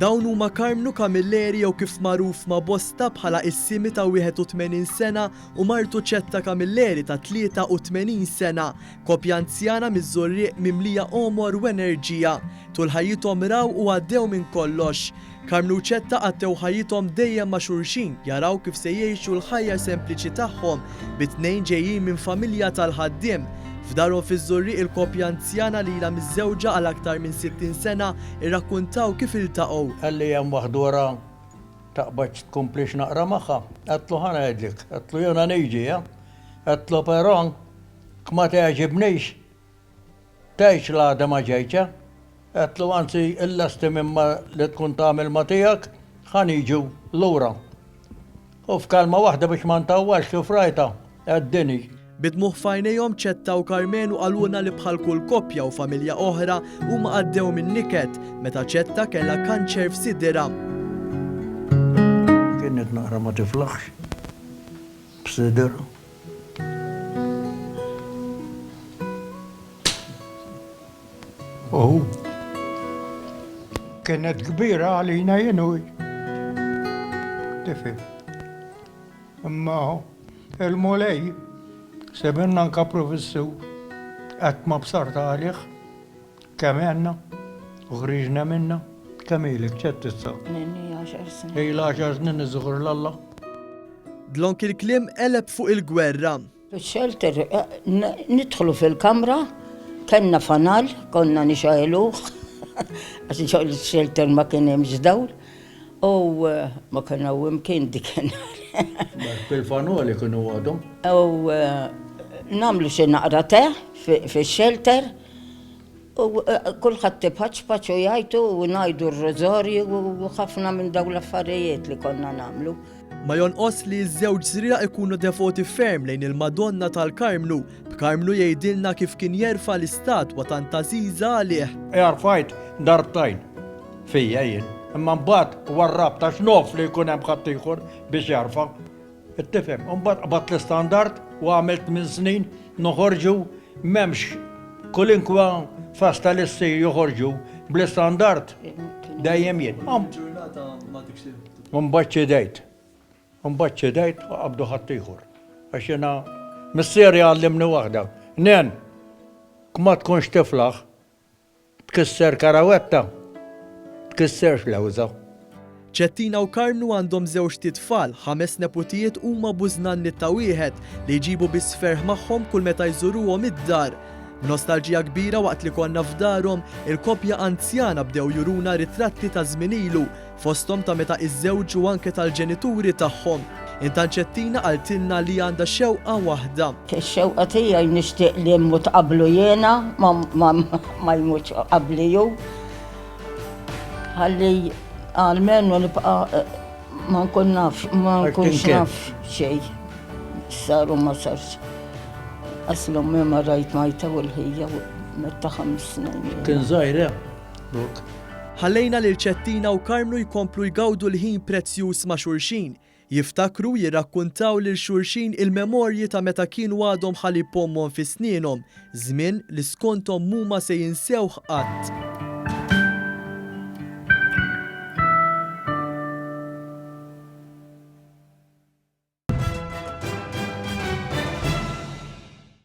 Dawn huma Carmenu Camilleri jew kif magħruf ma' bosta bħala is-Simi ta' 81 sena u martu Ċetta Camilleri ta' 83 sena, koppja anzjana miż-żurrieq mimlija omor u enerġija. Tul ħajjithom raw u għaddew minn kollox. Carmenu u Ċetta għaddew ħajjithom dejjem ma' xulxin, jaraw kif se jgħixu l-ħajja sempliċi tagħhom bit-tnejn ġejjin minn familja tal-ħaddiem. F'darhom fiż-żurrieq il-koppja anzjana li ilha miżżewġa għal aktar minn 60 sena irrakkuntaw kif iltaqgħu. Għalli hemm waħda wara taqbad tkomplix naqra magħha. Għatlu ħana għedlik, għatlu jena nejġi, għatlu però ma teħġibnix, teħx l-għada ma ġejċa, għatlu għansi il-lasti mimma li tkun tagħmel ma tiegħek ħan jiġu lura. U f'kalma waħda biex ma ntawwalx kif rajta, għaddini. Bidmuh f'għajnejhom Ċetta u Carmenu qalulna li bħal kull koppja u familja oħra huma għaddew minn niket meta Ċetta kellha kanċer f'sidira. Kienet naqra ma tiflaħx b'sidira. Kienet kbira għalina jenuj. Tifim. Imma il-mulej sebenna nkapru fissu għat ma bsarta għalih kemenna u ħriġna minna kamilek ċettissa. Nenni 10 snin. Ejla 10 snin iżgur l-alla. Dlonk il-kliem eleb fuq il-gwerra. Fil-shelter, nidħlu fil-kamra, kenna fanal, konna nixajluħ, għax il-shelter ma kien hemm dawl, u ma kena u imkien dikenna. Bil-fanoli kienu għadhom. U namlu xi naqra teħ fil-shelter, u kulħadd tibħaċ u jgħidu u ngħidu r-rożorju u ħafna minn dawn l-affarijiet li konna namlu. Ma jonqos li ż-żewġ żriegħ ikunu devoti ferm lejn il-Madonna tal-Carmenu, b'Carmenu jgħidilna kif kien jerfa' l-istatwa tant Aziża għalih. Jarfajt darbtajn fija jien, imma mbagħad warrab ta' xnof li jkun hemm ħadd ieħor biex jarfa'. Ittifhem, mbagħad qabadt l-istandard u għamilt minn snin noħorġu m'hemmx kulinkwa fasta li ssir joħorġu bl-istandard dejjem jien. Mbagħad ċedejt. Mbagħad ċedejt u qabdu ħadd ieħor. Għax jiena missieri għallimni waħda. Nen, ma tkunx tiflaħ, tkisser karawetta, tkisserx lewża. Ċettina u Carmenu għandhom żewġ titfal, 5 neputijiet huma bużnanni ta' wieħed li jġibu bisferħ magħhom kull meta jżuruhom id-dar. Nostalġija kbira waqt li konna f'darhom, il-koppja anzjana bdew juruna ritratti ta' żmien ilu, fosthom ta' meta iżżewġu anke tal-ġenituri tagħhom. Intant Ċettina qaltilna li għandha xewqa waħda. Ix-xewqa tiegħi nixtieq li mmut qablu jiena, ma jmutx qabli jew. Ħalli għalmenu nibqa' ma nkunx naf xejn. Saru ma sarx. Aslom ma rajt majta u l-ħija metta 5 snin. Kien żgħir, Ħallejna lil Ċettina u Carmenu jkomplu jgawdu l-ħin prezzjuż ma' xulxin, jiftakru jirrakkuntaw lil xulxin il-memorji ta' meta kienu għadhom ħalli pommhom fi snierhom, żmien li skonthom huma se jinsewh qatt.